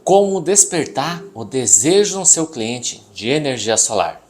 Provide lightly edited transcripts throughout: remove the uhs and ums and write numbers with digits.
Como despertar o desejo no seu cliente de energia solar.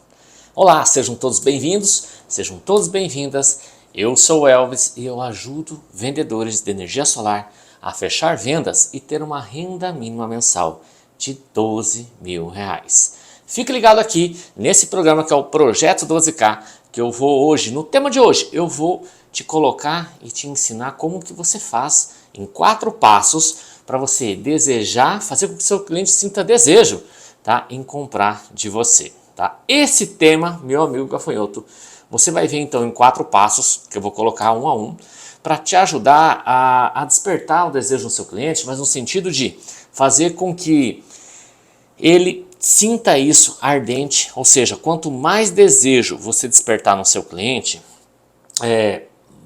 Olá, sejam todos bem-vindos, sejam todas bem-vindas. Eu sou o Elvis e eu ajudo vendedores de energia solar a fechar vendas e ter uma renda mínima mensal de R$ 12.000. Fique ligado aqui nesse programa que é o Projeto 12K, que eu vou hoje, no tema de hoje, eu vou te colocar e te ensinar como que você faz em 4 passos para você desejar, fazer com que o seu cliente sinta desejo, tá, em comprar de você. Tá? Esse tema, meu amigo gafanhoto, você vai ver então em 4 passos, que eu vou colocar um a um, para te ajudar a despertar o desejo no seu cliente, mas no sentido de fazer com que ele sinta isso ardente, ou seja, quanto mais desejo você despertar no seu cliente,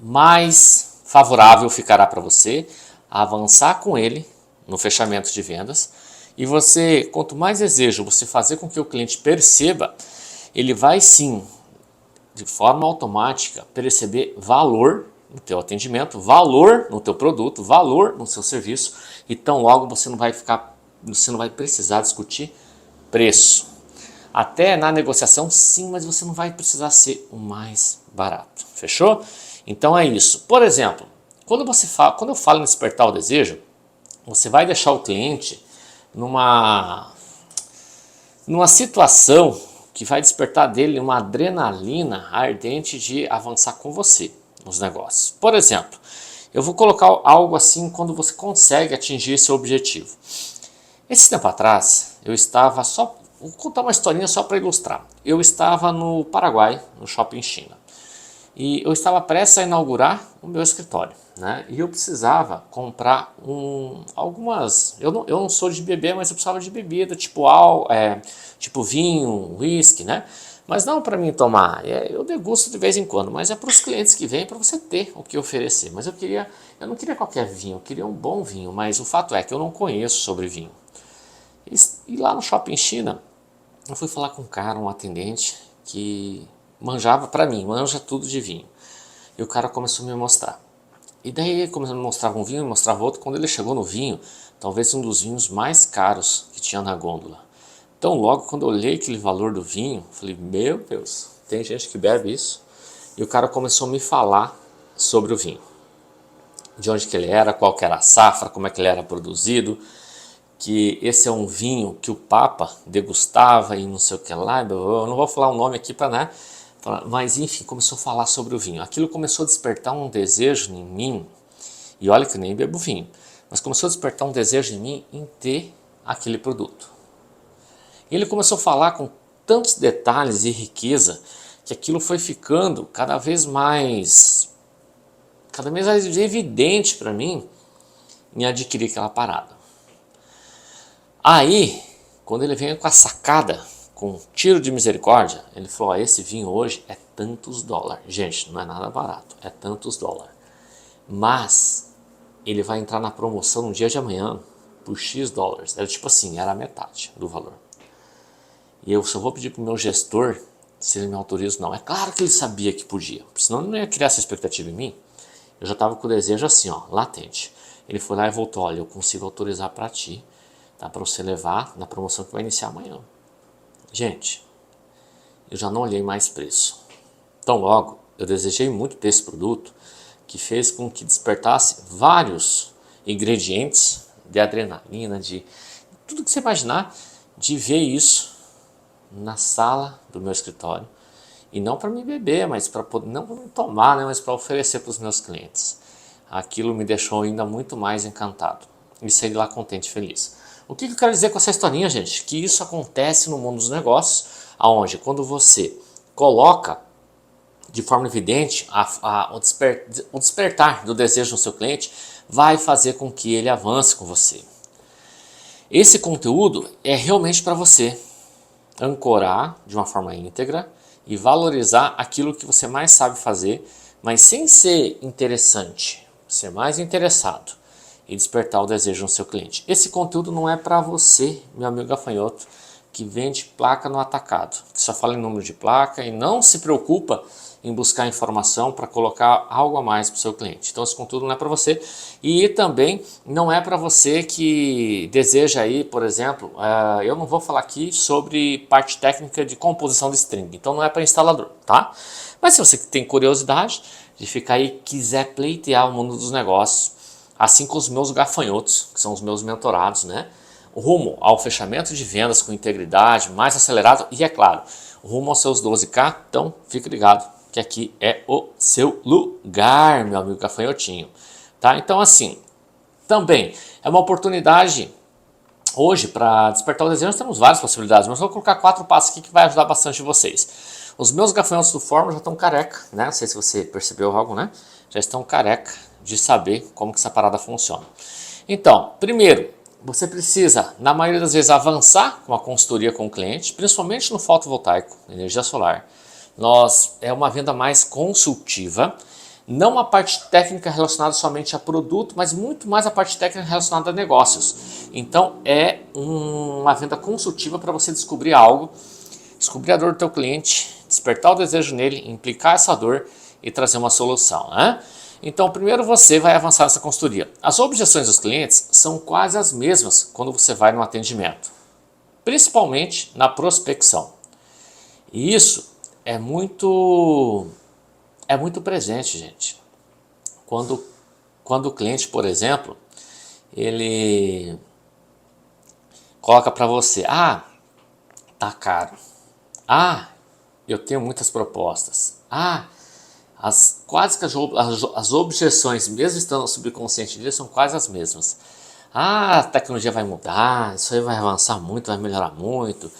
mais favorável ficará para você avançar com ele no fechamento de vendas. E você, quanto mais desejo você fazer com que o cliente perceba, ele vai sim, de forma automática, perceber valor no teu atendimento, valor no teu produto, valor no seu serviço, e tão logo você não vai precisar discutir preço. Até na negociação sim, mas você não vai precisar ser o mais barato. Fechou? Então é isso. Por exemplo, quando eu falo em despertar o desejo, você vai deixar o cliente numa situação que vai despertar dele uma adrenalina ardente de avançar com você nos negócios. Por exemplo, eu vou colocar algo assim quando você consegue atingir esse objetivo. Esse tempo atrás, vou contar uma historinha só para ilustrar. Eu estava no Paraguai, no Shopping China. E eu estava prestes a inaugurar o meu escritório, né? E eu precisava comprar algumas... Eu não sou de beber, mas eu precisava de bebida, tipo vinho, whisky, né? Mas não para mim tomar, eu degusto de vez em quando, mas é para os clientes que vêm, para você ter o que oferecer. Mas eu não queria qualquer vinho, eu queria um bom vinho, mas o fato é que eu não conheço sobre vinho. E lá no Shopping China, eu fui falar com um cara, um atendente, que manja tudo de vinho. E o cara começou a me mostrar. E daí ele começou a me mostrar um vinho, me mostrava outro. Quando ele chegou no vinho, talvez um dos vinhos mais caros que tinha na gôndola. Então logo quando eu olhei aquele valor do vinho, falei, meu Deus, tem gente que bebe isso? E o cara começou a me falar sobre o vinho. De onde que ele era, qual que era a safra, como é que ele era produzido, que esse é um vinho que o Papa degustava e não sei o que lá. Eu não vou falar o nome aqui para, né? Mas enfim, começou a falar sobre o vinho. Aquilo começou a despertar um desejo em mim, e olha que eu nem bebo vinho, mas começou a despertar um desejo em mim em ter aquele produto. E ele começou a falar com tantos detalhes e riqueza, que aquilo foi ficando cada vez mais evidente para mim em adquirir aquela parada. Aí, quando ele veio com a sacada, com um tiro de misericórdia, ele falou, esse vinho hoje é tantos dólares. Gente, não é nada barato, é tantos dólares. Mas ele vai entrar na promoção no dia de amanhã por X dólares. Era tipo assim, era a metade do valor. E eu só vou pedir para o meu gestor se ele me autoriza ou não. É claro que ele sabia que podia, senão ele não ia criar essa expectativa em mim. Eu já estava com o desejo assim, ó, latente. Ele foi lá e voltou, olha, eu consigo autorizar para ti, tá, para você levar na promoção que vai iniciar amanhã. Gente, eu já não olhei mais preço. Então logo, eu desejei muito desse produto, que fez com que despertasse vários ingredientes de adrenalina, de tudo que você imaginar, de ver isso na sala do meu escritório. E não para me beber, mas para não para me tomar, né, mas para oferecer para os meus clientes. Aquilo me deixou ainda muito mais encantado. E saí de lá contente e feliz. O que eu quero dizer com essa historinha, gente? Que isso acontece no mundo dos negócios, aonde quando você coloca de forma evidente o despertar do desejo no seu cliente, vai fazer com que ele avance com você. Esse conteúdo é realmente para você ancorar de uma forma íntegra e valorizar aquilo que você mais sabe fazer, mas sem ser interessante, ser mais interessado e despertar o desejo no seu cliente. Esse conteúdo não é para você, meu amigo gafanhoto, que vende placa no atacado, que só fala em número de placa e não se preocupa em buscar informação para colocar algo a mais para o seu cliente. Então esse conteúdo não é para você e também não é para você que deseja aí, por exemplo, eu não vou falar aqui sobre parte técnica de composição de string, então não é para instalador, tá? Mas se você tem curiosidade de ficar aí, quiser pleitear o mundo dos negócios, assim como os meus gafanhotos, que são os meus mentorados, né? Rumo ao fechamento de vendas com integridade, mais acelerado e, é claro, rumo aos seus 12K, então fique ligado que aqui é o seu lugar, meu amigo gafanhotinho. Tá? Então assim, também é uma oportunidade hoje para despertar o desejo. Nós temos várias possibilidades, mas vou colocar 4 passos aqui que vai ajudar bastante vocês. Os meus gafanhotos do Fórmula já estão careca, né? Não sei se você percebeu algo, né? Já estão careca de saber como que essa parada funciona. Então, primeiro, você precisa, na maioria das vezes, avançar com a consultoria com o cliente, principalmente no fotovoltaico, energia solar. É uma venda mais consultiva, não a parte técnica relacionada somente a produto, mas muito mais a parte técnica relacionada a negócios. Então é uma venda consultiva para você descobrir algo, descobrir a dor do teu cliente, despertar o desejo nele, implicar essa dor e trazer uma solução, né? Então, primeiro você vai avançar nessa consultoria. As objeções dos clientes são quase as mesmas quando você vai no atendimento, principalmente na prospecção. E isso é muito presente, gente. Quando o cliente, por exemplo, ele coloca para você, tá caro. Eu tenho muitas propostas. Quase que as objeções, mesmo estando no subconsciente dele, são quase as mesmas. A tecnologia vai mudar, isso aí vai avançar muito, vai melhorar muito.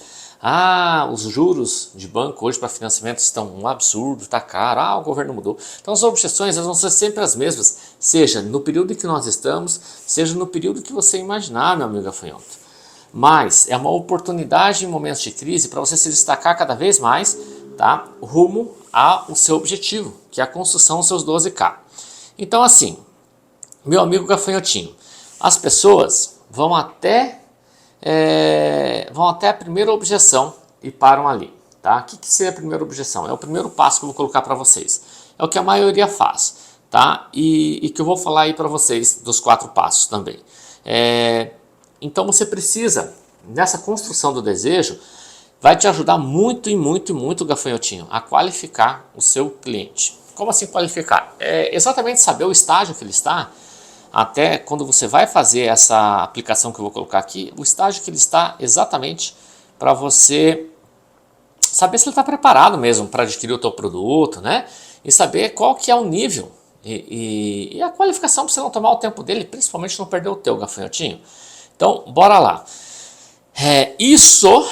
Os juros de banco hoje para financiamento estão um absurdo, tá caro. O governo mudou. Então as objeções elas vão ser sempre as mesmas, seja no período em que nós estamos, seja no período que você imaginar, meu amigo gafanhoto. Mas é uma oportunidade em momentos de crise para você se destacar cada vez mais, tá? Rumo ao seu objetivo, que é a construção dos seus 12K. Então assim, meu amigo gafanhotinho, as pessoas vão até a primeira objeção e param ali. Tá? O que seria a primeira objeção? É o primeiro passo que eu vou colocar para vocês. É o que a maioria faz. Tá? E que eu vou falar aí para vocês dos 4 passos também. Então você precisa, nessa construção do desejo, vai te ajudar muito e muito e muito, gafanhotinho, a qualificar o seu cliente. Como assim qualificar? É exatamente saber o estágio que ele está, até quando você vai fazer essa aplicação que eu vou colocar aqui, o estágio que ele está exatamente para você saber se ele está preparado mesmo para adquirir o teu produto, né? E saber qual que é o nível e a qualificação para você não tomar o tempo dele, principalmente não perder o teu, gafanhotinho. Então, bora lá. Isso,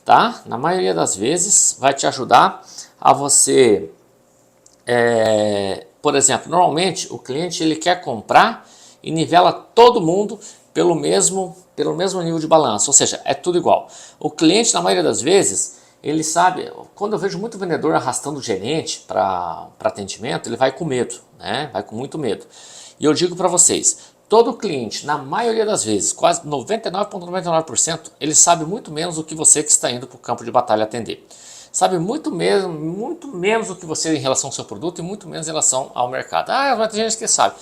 tá? Na maioria das vezes, vai te ajudar a você, por exemplo, normalmente o cliente ele quer comprar e nivela todo mundo pelo mesmo nível de balanço, ou seja, é tudo igual. O cliente, na maioria das vezes, ele sabe, quando eu vejo muito vendedor arrastando o gerente para atendimento, ele vai com medo, né? Vai com muito medo. E eu digo para vocês, todo cliente, na maioria das vezes, quase 99,99%, ele sabe muito menos do que você que está indo para o campo de batalha atender. Sabe muito menos do que você em relação ao seu produto e muito menos em relação ao mercado. Vai ter gente que sabe.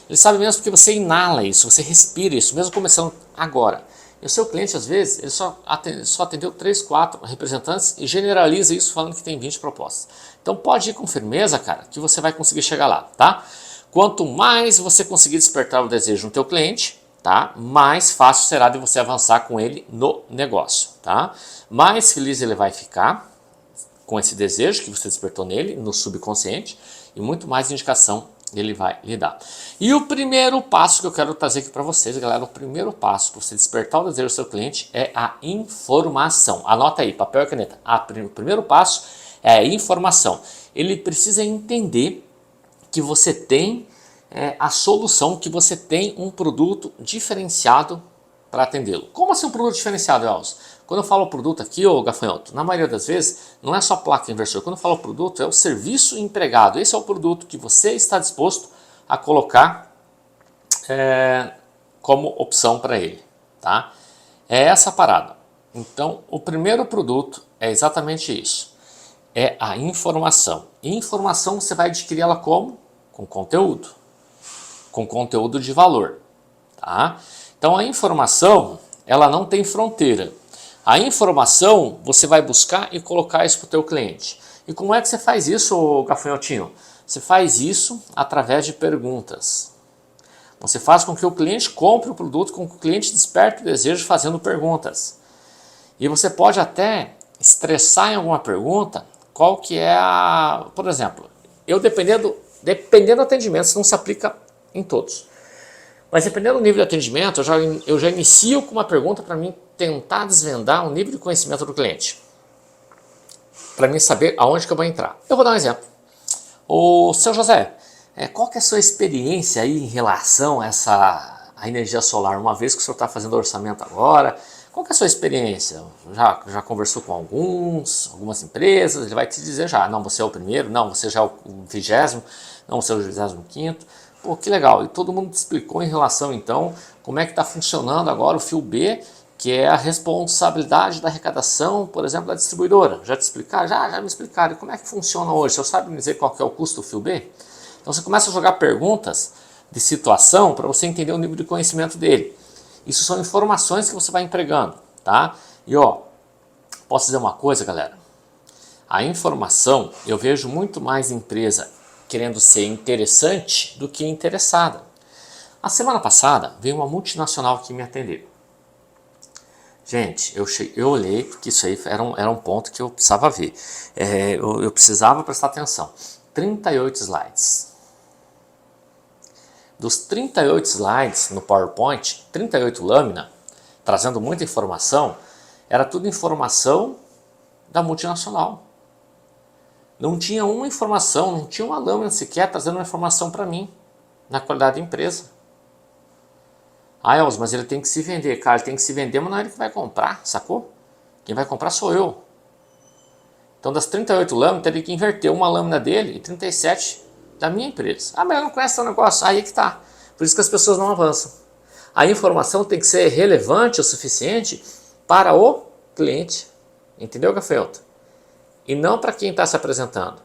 Ele sabe menos porque você inala isso, você respira isso, mesmo começando agora. E o seu cliente, às vezes, ele só atendeu 3, 4 representantes e generaliza isso falando que tem 20 propostas. Então pode ir com firmeza, cara, que você vai conseguir chegar lá, tá? Quanto mais você conseguir despertar o desejo no teu cliente, tá? Mais fácil será de você avançar com ele no negócio, tá? Mais feliz ele vai ficar com esse desejo que você despertou nele, no subconsciente, e muito mais indicação ele vai lhe dar. E o primeiro passo que eu quero trazer aqui para vocês, galera, o primeiro passo para você despertar o desejo do seu cliente é a informação. Anota aí, papel e caneta. O primeiro passo é a informação. Ele precisa entender que você tem a solução, que você tem um produto diferenciado para atendê-lo. Como assim um produto diferenciado, Elcio? Quando eu falo produto aqui, ô gafanhoto, na maioria das vezes, não é só placa inversor. Quando eu falo produto, é o serviço empregado. Esse é o produto que você está disposto a colocar como opção para ele. Tá? É essa a parada. Então, o primeiro produto é exatamente isso. é a informação. E informação você vai adquirir ela como? Com conteúdo. Com conteúdo de valor. Tá? Então a informação, ela não tem fronteira. A informação você vai buscar e colocar isso para o teu cliente. E como é que você faz isso, gafanhotinho? Você faz isso através de perguntas. Você faz com que o cliente compre o produto, com que o cliente desperte o desejo fazendo perguntas. E você pode até estressar em alguma pergunta, qual que é a... Por exemplo, dependendo do atendimento, isso não se aplica em todos. Mas dependendo do nível de atendimento, eu já inicio com uma pergunta para mim tentar desvendar o nível de conhecimento do cliente. Para mim saber aonde que eu vou entrar. Eu vou dar um exemplo. Ô, seu José, qual que é a sua experiência aí em relação a a energia solar? Uma vez que o senhor está fazendo orçamento agora, qual que é a sua experiência? Já conversou com algumas empresas? Ele vai te dizer já, não, você é o primeiro, não, você já é o 20º, não, você é o 25º. Pô, que legal. E todo mundo te explicou em relação, então, como é que está funcionando agora o fio B, que é a responsabilidade da arrecadação, por exemplo, da distribuidora. Já te explicaram? Já me explicaram. E como é que funciona hoje? O senhor sabe me dizer qual que é o custo do fio B? Então você começa a jogar perguntas de situação para você entender o nível de conhecimento dele. Isso são informações que você vai empregando, tá? E ó, posso dizer uma coisa, galera? A informação, eu vejo muito mais empresa querendo ser interessante do que interessada. A semana passada veio uma multinacional aqui me atender. Gente, eu olhei porque isso aí era um ponto que eu precisava ver. Eu precisava prestar atenção. 38 slides. Dos 38 slides no PowerPoint, 38 lâminas, trazendo muita informação, era tudo informação da multinacional. Não tinha uma informação, não tinha uma lâmina sequer trazendo uma informação para mim, na qualidade de empresa. Ah, Elvis, mas ele tem que se vender. Cara, ele tem que se vender, mas não é ele que vai comprar, sacou? Quem vai comprar sou eu. Então das 38 lâminas, teria que inverter uma lâmina dele e 37 da minha empresa. Ah, mas eu não conheço o negócio. Aí que tá. Por isso que as pessoas não avançam. A informação tem que ser relevante o suficiente para o cliente. Entendeu, gafanhoto? E não para quem está se apresentando.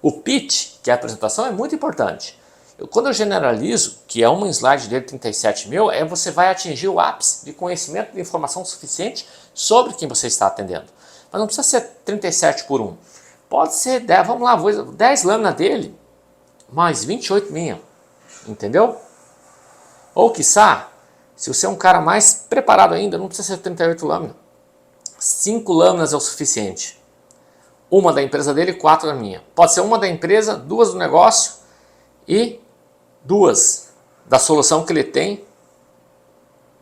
O pitch, que é a apresentação, é muito importante. Quando eu generalizo, que é uma slide dele 37 mil, você vai atingir o ápice de conhecimento de informação suficiente sobre quem você está atendendo. Mas não precisa ser 37 por 1. Pode ser 10, vamos lá, 10 lâminas dele, mais 28 minha. Entendeu? Ou quiçá, se você é um cara mais preparado ainda, não precisa ser 38 lâminas. 5 lâminas é o suficiente. Uma da empresa dele e 4 da minha. Pode ser uma da empresa, 2 do negócio e 2 da solução que ele tem.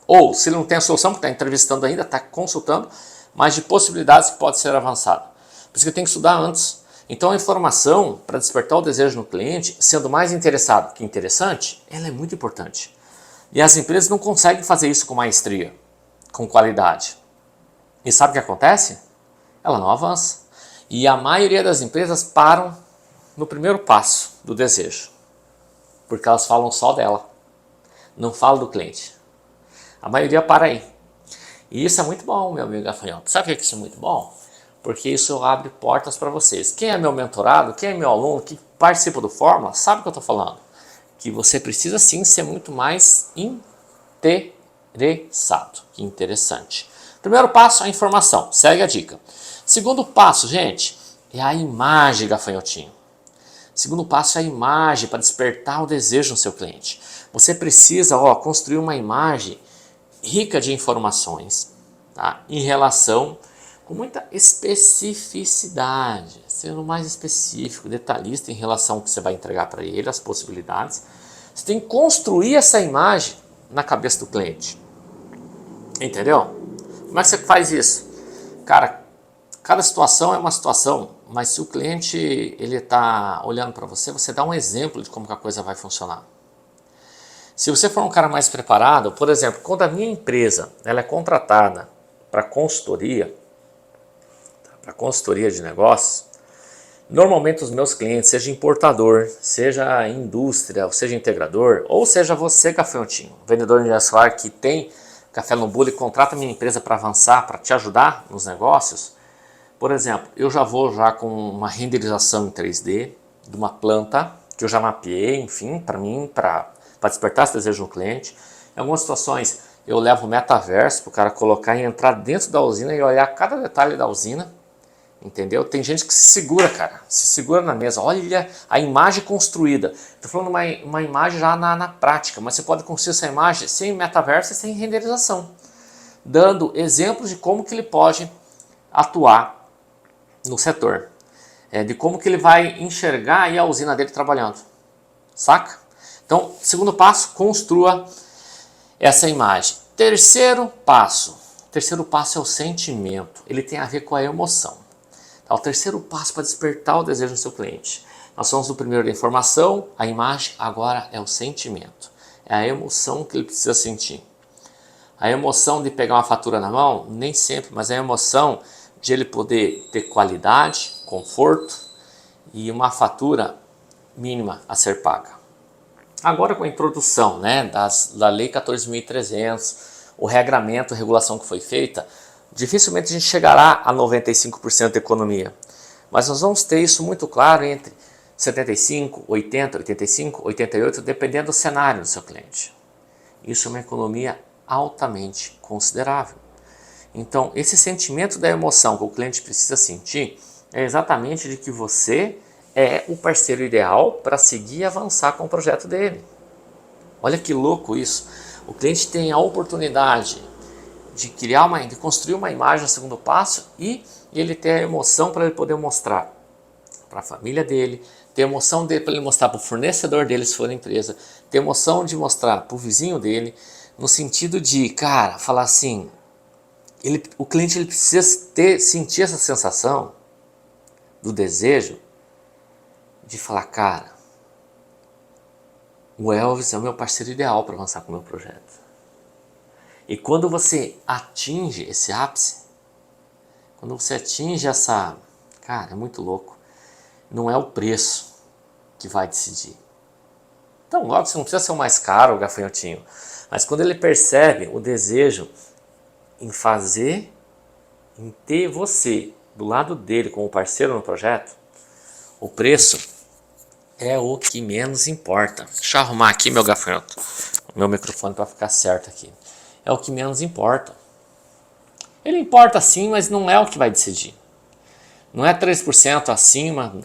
Ou, se ele não tem a solução, porque está entrevistando ainda, está consultando, mas de possibilidades que pode ser avançada. Por isso que tem que estudar antes. Então a informação, para despertar o desejo no cliente, sendo mais interessado que interessante, ela é muito importante. E as empresas não conseguem fazer isso com maestria, com qualidade. E sabe o que acontece? Ela não avança. E a maioria das empresas param no primeiro passo do desejo. Porque elas falam só dela. Não falam do cliente. A maioria para aí. E isso é muito bom, meu amigo gafanhoto. Sabe por que isso é muito bom? Porque isso abre portas para vocês. Quem é meu mentorado, quem é meu aluno, que participa do Fórmula, sabe o que eu estou falando. Que você precisa sim ser muito mais interessado. Que interessante. Primeiro passo, a informação. Segue a dica. Segundo passo, gente, é a imagem, gafanhotinho. Segundo passo é a imagem para despertar o desejo no seu cliente. Você precisa construir uma imagem rica de informações, tá? Em relação com muita especificidade, sendo mais específico, detalhista em relação ao que você vai entregar para ele, as possibilidades. Você tem que construir essa imagem na cabeça do cliente. Entendeu? Como é que você faz isso? Cara, cada situação é uma situação, mas se o cliente ele está olhando para você, você dá um exemplo de como que a coisa vai funcionar. Se você for um cara mais preparado, por exemplo, quando a minha empresa ela é contratada para consultoria de negócios, normalmente os meus clientes, seja importador, seja indústria, ou seja integrador, ou seja você, gafanhotinho, vendedor de energia solar que tem café no bule e contrata a minha empresa para avançar, para te ajudar nos negócios, Por exemplo, eu já vou já com uma renderização em 3D de uma planta que eu já mapeei, enfim, para mim, para despertar esse desejo no cliente. Em algumas situações eu levo o metaverso para o cara colocar e entrar dentro da usina e olhar cada detalhe da usina, entendeu? Tem gente que se segura, cara, se segura na mesa, olha a imagem construída. Estou falando uma imagem já na prática, mas você pode construir essa imagem sem metaverso e sem renderização, dando exemplos de como que ele pode atuar no setor, de como que ele vai enxergar aí a usina dele trabalhando, saca? Então, segundo passo, construa essa imagem. Terceiro passo é o sentimento, ele tem a ver com a emoção. Tá? O terceiro passo para despertar o desejo do seu cliente. Nós somos o primeiro da informação, a imagem, agora é o sentimento, é a emoção que ele precisa sentir. A emoção de pegar uma fatura na mão, nem sempre, mas a emoção de ele poder ter qualidade, conforto e uma fatura mínima a ser paga. Agora com a introdução, né, da Lei 14.300, o regramento, a regulação que foi feita, dificilmente a gente chegará a 95% da economia. Mas nós vamos ter isso muito claro entre 75, 80, 85, 88, dependendo do cenário do seu cliente. Isso é uma economia altamente considerável. Então, esse sentimento da emoção que o cliente precisa sentir é exatamente de que você é o parceiro ideal para seguir e avançar com o projeto dele. Olha que louco isso. O cliente tem a oportunidade de de construir uma imagem no segundo passo e ele ter a emoção para ele poder mostrar para a família dele, ter a emoção dele para ele mostrar para o fornecedor dele se for a empresa, ter a emoção de mostrar para o vizinho dele, no sentido de, cara, falar assim, o cliente ele precisa sentir essa sensação do desejo de falar, cara, o Elvis é o meu parceiro ideal para avançar com o meu projeto. E quando você atinge esse ápice, quando você atinge essa... Cara, é muito louco. Não é o preço que vai decidir. Então, logo, você não precisa ser o mais caro, o gafanhotinho. Mas quando ele percebe o desejo em fazer, em ter você do lado dele como parceiro no projeto, o preço é o que menos importa. Deixa eu arrumar aqui meu gafanhoto, o meu microfone para ficar certo aqui. É o que menos importa. Ele importa sim, mas não é o que vai decidir. Não é 3% acima,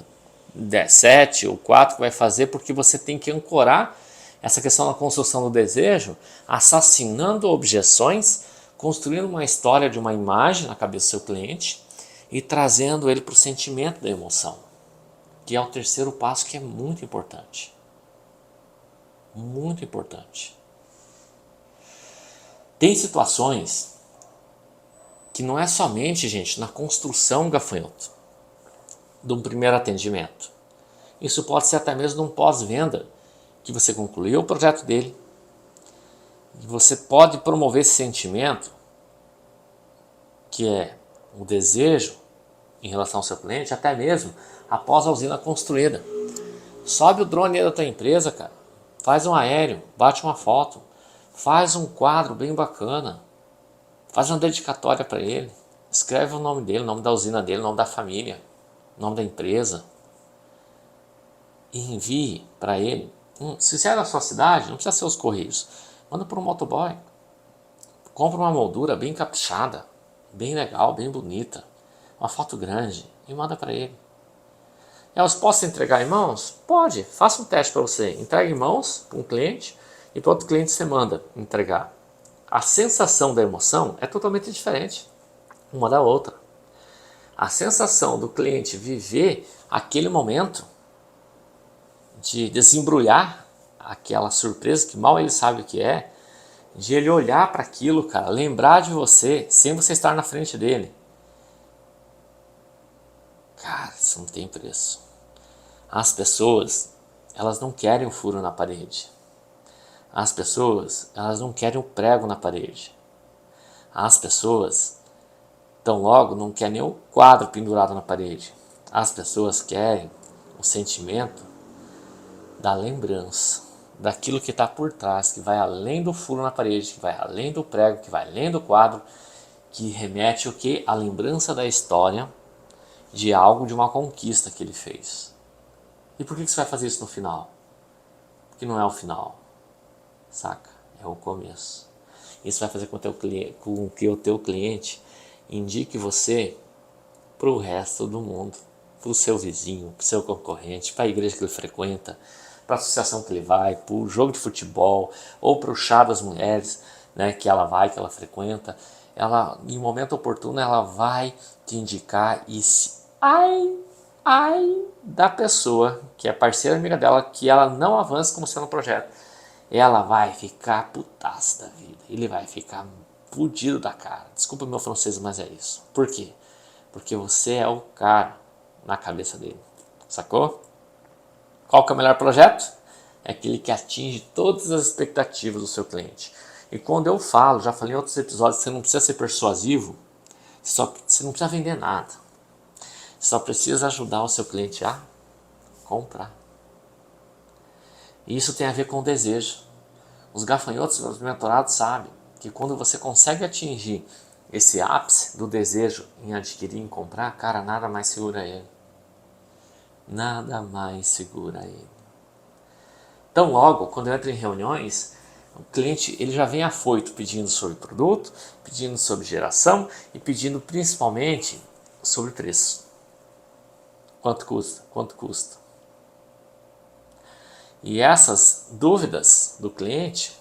7 ou 4 que vai fazer, porque você tem que ancorar essa questão da construção do desejo, assassinando objeções, construindo uma história de uma imagem na cabeça do seu cliente e trazendo ele para o sentimento da emoção, que é o terceiro passo, que é muito importante. Muito importante. Tem situações que não é somente, gente, na construção, gafanhoto, de um primeiro atendimento. Isso pode ser até mesmo num pós-venda, que você concluiu o projeto dele, e você pode promover esse sentimento, que é o desejo em relação ao seu cliente, até mesmo após a usina construída. Sobe o drone da tua empresa, cara, faz um aéreo, bate uma foto, faz um quadro bem bacana, faz uma dedicatória para ele, escreve o nome dele, o nome da usina dele, o nome da família, o nome da empresa, e envie para ele. Se você é da sua cidade, não precisa ser os correios, manda para um motoboy, compra uma moldura bem caprichada, bem legal, bem bonita, uma foto grande, e manda para ele. Eu posso entregar em mãos? Pode, faça um teste para você, entregue em mãos para um cliente e para outro cliente você manda entregar. A sensação da emoção é totalmente diferente uma da outra. A sensação do cliente viver aquele momento de desembrulhar aquela surpresa que mal ele sabe o que é, de ele olhar para aquilo, cara, lembrar de você sem você estar na frente dele. Cara, isso não tem preço. As pessoas, elas não querem o furo na parede. As pessoas, elas não querem o prego na parede. As pessoas, tão logo, não querem nem o quadro pendurado na parede. As pessoas querem o sentimento da lembrança, daquilo que está por trás, que vai além do furo na parede, que vai além do prego, que vai além do quadro, que remete o que? A lembrança da história de algo, de uma conquista que ele fez. E por que você vai fazer isso no final? Porque não é o final, saca? É o começo. Isso vai fazer com que o teu cliente indique você para o resto do mundo, para o seu vizinho, para o seu concorrente, para a igreja que ele frequenta, para a associação que ele vai, para o jogo de futebol ou para o chá das mulheres, né, que ela vai, que ela frequenta. Ela, em momento oportuno, ela vai te indicar e ai da pessoa que é parceira amiga dela, que ela não avança como sendo um projeto. Ela vai ficar putaça da vida. Ele vai ficar fudido da cara. Desculpa meu francês, mas é isso. Por quê? Porque você é o cara na cabeça dele. Sacou? Qual que é o melhor projeto? É aquele que atinge todas as expectativas do seu cliente. E quando eu falo, já falei em outros episódios, você não precisa ser persuasivo, você não precisa vender nada. Você só precisa ajudar o seu cliente a comprar. E isso tem a ver com o desejo. Os gafanhotos, os mentorados sabem que quando você consegue atingir esse ápice do desejo em adquirir, em comprar, cara, nada mais segura ele. Nada mais segura ele. Então logo, quando eu entro em reuniões, o cliente ele já vem afoito pedindo sobre produto, pedindo sobre geração e pedindo principalmente sobre preço. Quanto custa? Quanto custa? E essas dúvidas do cliente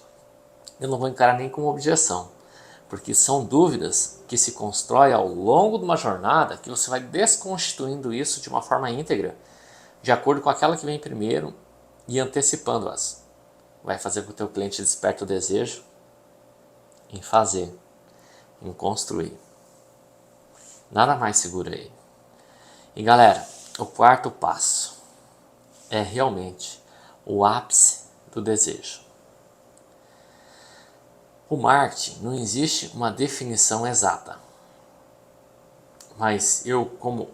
eu não vou encarar nem como objeção, porque são dúvidas que se constroem ao longo de uma jornada que você vai desconstituindo isso de uma forma íntegra, de acordo com aquela que vem primeiro e antecipando-as. Vai fazer com que o teu cliente desperte o desejo em fazer, em construir. Nada mais segura ele. E galera, o quarto passo é realmente o ápice do desejo. O marketing não existe uma definição exata, mas eu, como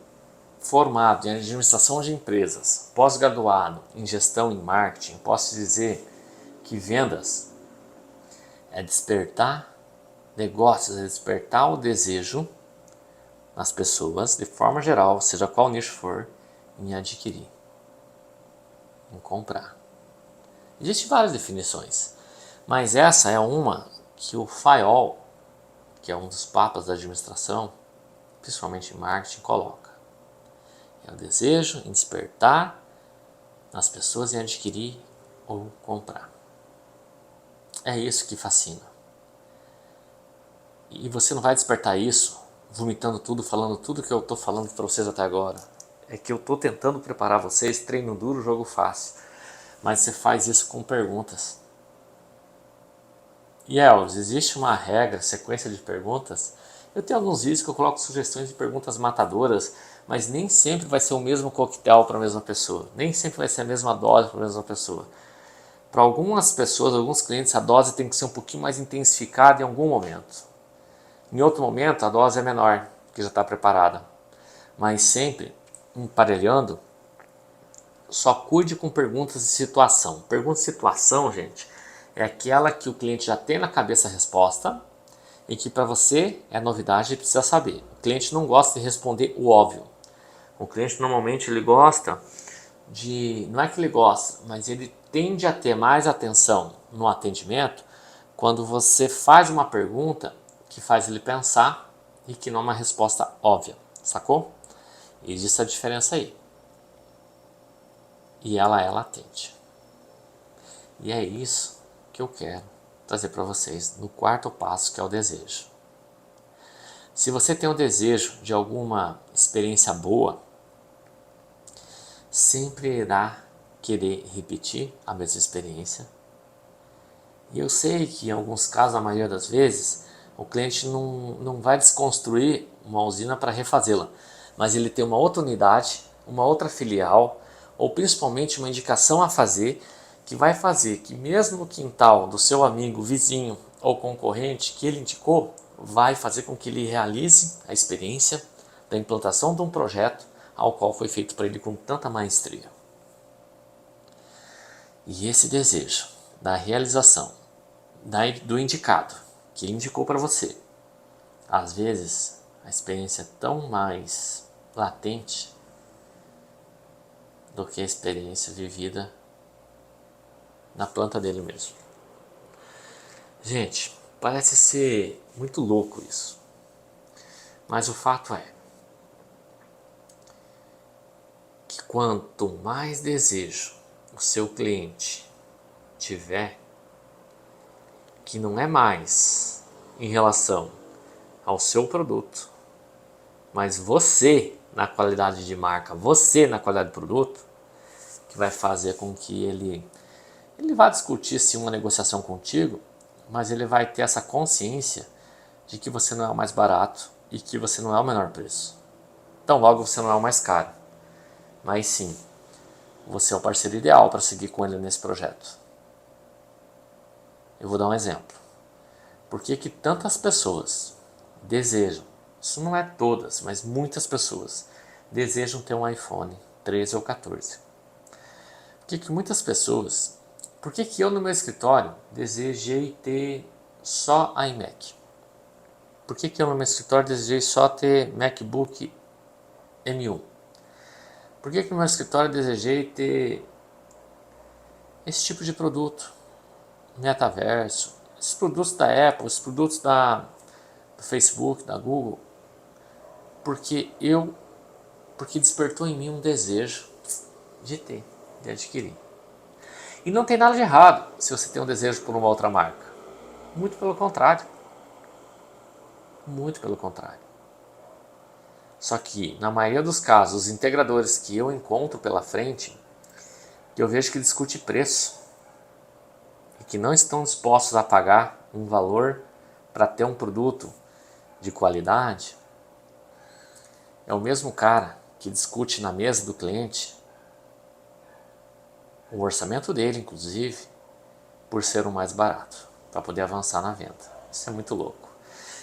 formado em administração de empresas, pós-graduado em gestão em marketing, posso dizer que vendas é despertar negócios, é despertar o desejo nas pessoas, de forma geral, seja qual nicho for, em adquirir, em comprar. Existem várias definições, mas essa é uma que o Fayol, que é um dos papas da administração, principalmente em marketing, coloca. É o desejo em despertar nas pessoas em adquirir ou comprar. É isso que fascina. E você não vai despertar isso vomitando tudo, falando tudo que eu estou falando para vocês até agora. É que eu estou tentando preparar vocês, treino duro, jogo fácil. Mas você faz isso com perguntas. E Elvis, existe uma regra, sequência de perguntas? Eu tenho alguns vídeos que eu coloco sugestões de perguntas matadoras, mas nem sempre vai ser o mesmo coquetel para a mesma pessoa. Nem sempre vai ser a mesma dose para a mesma pessoa. Para algumas pessoas, alguns clientes, a dose tem que ser um pouquinho mais intensificada em algum momento. Em outro momento, a dose é menor, porque já está preparada. Mas sempre, emparelhando, só cuide com perguntas de situação. Pergunta de situação, gente, é aquela que o cliente já tem na cabeça a resposta e que para você é novidade e precisa saber. O cliente não gosta de responder o óbvio. O cliente normalmente ele gosta de... Não é que ele gosta, mas ele tende a ter mais atenção no atendimento quando você faz uma pergunta que faz ele pensar e que não é uma resposta óbvia, sacou? Existe a diferença aí. E ela é latente. E é isso que eu quero trazer para vocês no quarto passo, que é o desejo. Se você tem o desejo de alguma experiência boa, sempre irá querer repetir a mesma experiência. E eu sei que em alguns casos, a maioria das vezes, o cliente não vai desconstruir uma usina para refazê-la, mas ele tem uma outra unidade, uma outra filial, ou principalmente uma indicação a fazer, que vai fazer que mesmo no quintal do seu amigo, vizinho ou concorrente que ele indicou, vai fazer com que ele realize a experiência da implantação de um projeto ao qual foi feito para ele com tanta maestria. E esse desejo da realização do indicado, que ele indicou para você, às vezes a experiência é tão mais latente do que a experiência vivida na planta dele mesmo. Gente, parece ser muito louco isso, mas o fato é que quanto mais desejo o seu cliente tiver, que não é mais em relação ao seu produto, mas você na qualidade de marca, você na qualidade de produto, que vai fazer com que ele vá discutir sim uma negociação contigo, mas ele vai ter essa consciência de que você não é o mais barato e que você não é o menor preço. Então logo você não é o mais caro, mas sim, você é o parceiro ideal para seguir com ele nesse projeto. Eu vou dar um exemplo. Por que que tantas pessoas desejam, isso não é todas, mas muitas pessoas desejam ter um iPhone 13 ou 14? Por que que eu no meu escritório desejei ter só iMac? Por que que eu no meu escritório desejei só ter MacBook M1? Por que que no meu escritório desejei ter esse tipo de produto? Metaverso, esses produtos da Apple, esses produtos do Facebook, da Google, porque despertou em mim um desejo de ter, de adquirir. E não tem nada de errado se você tem um desejo por uma outra marca. Muito pelo contrário. Muito pelo contrário. Só que, na maioria dos casos, os integradores que eu encontro pela frente, eu vejo que discute preço e que não estão dispostos a pagar um valor para ter um produto de qualidade, é o mesmo cara que discute na mesa do cliente o orçamento dele, inclusive, por ser o mais barato, para poder avançar na venda. Isso é muito louco.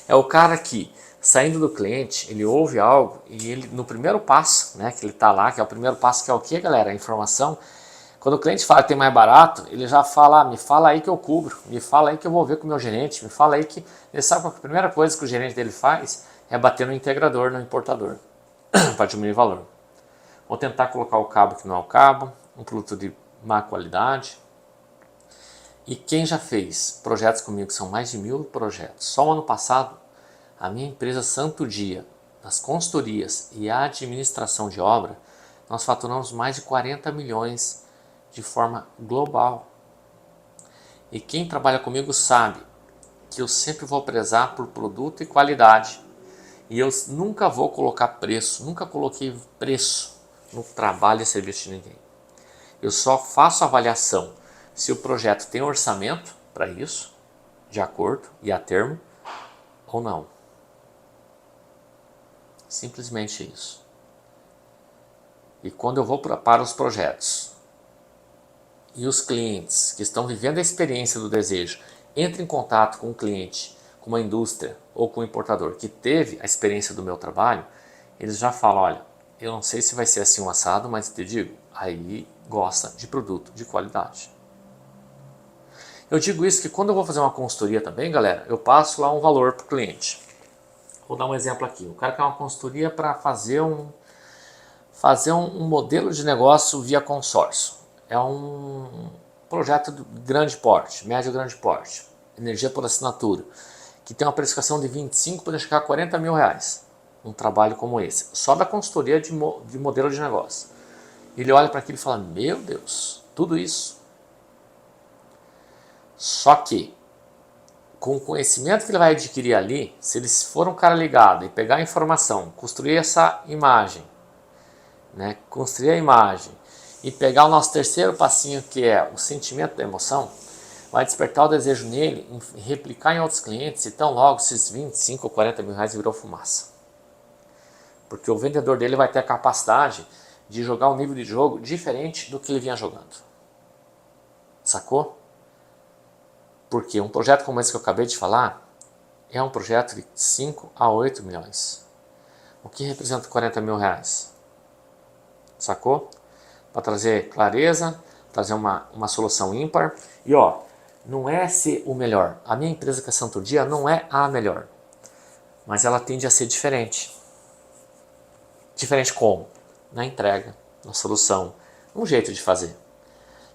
É o cara que, saindo do cliente, ele ouve algo e ele, no primeiro passo, né, que ele está lá, que é o primeiro passo, que é o que, galera? A informação. Quando o cliente fala que tem mais barato, ele já fala, me fala aí que eu cubro, me fala aí que eu vou ver com o meu gerente, me fala aí que... Ele sabe qual que é a primeira coisa que o gerente dele faz? É bater no integrador, no importador, para diminuir o valor. Ou tentar colocar o cabo que não é o cabo, um produto de má qualidade. E quem já fez projetos comigo, que são mais de 1000 projetos, só o ano passado, a minha empresa Santo Dia, nas consultorias e a administração de obra, nós faturamos mais de 40 milhões de forma global. E quem trabalha comigo sabe que eu sempre vou prezar por produto e qualidade. E eu nunca vou colocar preço, nunca coloquei preço no trabalho e serviço de ninguém. Eu só faço avaliação se o projeto tem orçamento para isso, de acordo e a termo, ou não. Simplesmente isso. E quando eu vou para os projetos e os clientes que estão vivendo a experiência do desejo entram em contato com um cliente, com uma indústria ou com um importador que teve a experiência do meu trabalho, eles já falam, olha, eu não sei se vai ser assim um assado, mas te digo, aí gosta de produto de qualidade. Eu digo isso que quando eu vou fazer uma consultoria também, galera, eu passo lá um valor para o cliente. Vou dar um exemplo aqui. O cara quer uma consultoria para fazer um modelo de negócio via consórcio. É um projeto de grande porte, médio grande porte, energia por assinatura, que tem uma precificação de 25 para chegar a 40 mil reais. Um trabalho como esse, só da consultoria de modelo de negócio. Ele olha para aquilo e fala, meu Deus, tudo isso. Só que, com o conhecimento que ele vai adquirir ali, se ele for um cara ligado e pegar a informação, construir essa imagem, né, construir a imagem e pegar o nosso terceiro passinho, que é o sentimento da emoção, vai despertar o desejo nele em replicar em outros clientes e tão logo esses 25 ou 40 mil reais virou fumaça. Porque o vendedor dele vai ter a capacidade de jogar um nível de jogo diferente do que ele vinha jogando. Sacou? Porque um projeto como esse que eu acabei de falar é um projeto de 5 a 8 milhões. O que representa 40 mil reais? Sacou? Para trazer clareza, trazer uma solução ímpar. E ó, não é ser o melhor. A minha empresa, que é Santo Dia, não é a melhor. Mas ela tende a ser diferente. Diferente como? Na entrega, na solução, um jeito de fazer.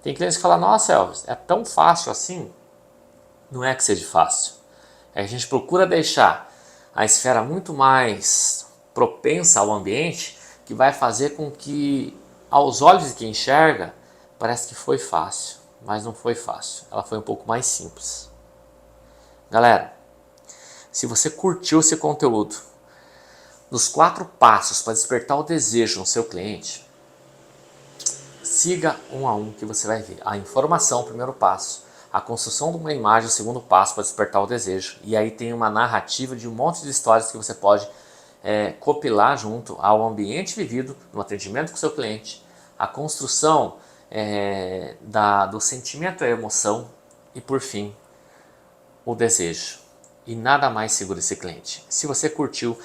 Tem clientes que falam, nossa Elvis, é tão fácil assim? Não é que seja fácil. É que a gente procura deixar a esfera muito mais propensa ao ambiente, que vai fazer com que, aos olhos de quem enxerga, parece que foi fácil, mas não foi fácil. Ela foi um pouco mais simples. Galera, se você curtiu esse conteúdo, nos 4 passos para despertar o desejo no seu cliente, siga um a um que você vai ver. A informação, o primeiro passo. A construção de uma imagem, o segundo passo para despertar o desejo. E aí tem uma narrativa de um monte de histórias que você pode copilar junto ao ambiente vivido no atendimento com o seu cliente. A construção do sentimento e a emoção. E por fim, o desejo. E nada mais segura esse cliente. Se você curtiu,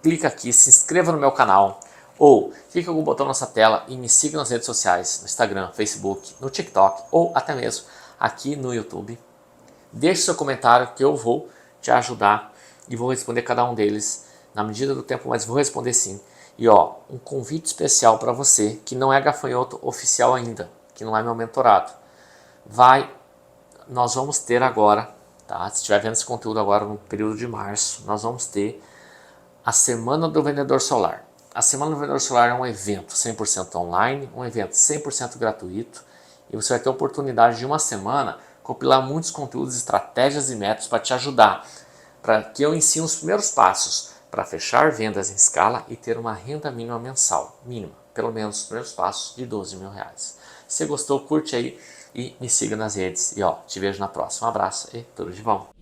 clica aqui, se inscreva no meu canal. Ou clique em algum botão nessa tela e me siga nas redes sociais, no Instagram, Facebook, no TikTok ou até mesmo aqui no YouTube. Deixe seu comentário que eu vou te ajudar e vou responder cada um deles na medida do tempo, mas vou responder sim. E ó, um convite especial para você que não é gafanhoto oficial ainda, que não é meu mentorado. Nós vamos ter agora, tá? Se estiver vendo esse conteúdo agora no período de março, nós vamos ter a Semana do Vendedor Solar. A Semana do Vendedor Solar é um evento 100% online, um evento 100% gratuito, e você vai ter a oportunidade de uma semana compilar muitos conteúdos, estratégias e métodos para te ajudar, para que eu ensine os primeiros passos para fechar vendas em escala e ter uma renda mínima mensal, mínima, pelo menos os primeiros passos de R$ 12.000. Se você gostou, curte aí e me siga nas redes. E ó, te vejo na próxima. Um abraço e tudo de bom.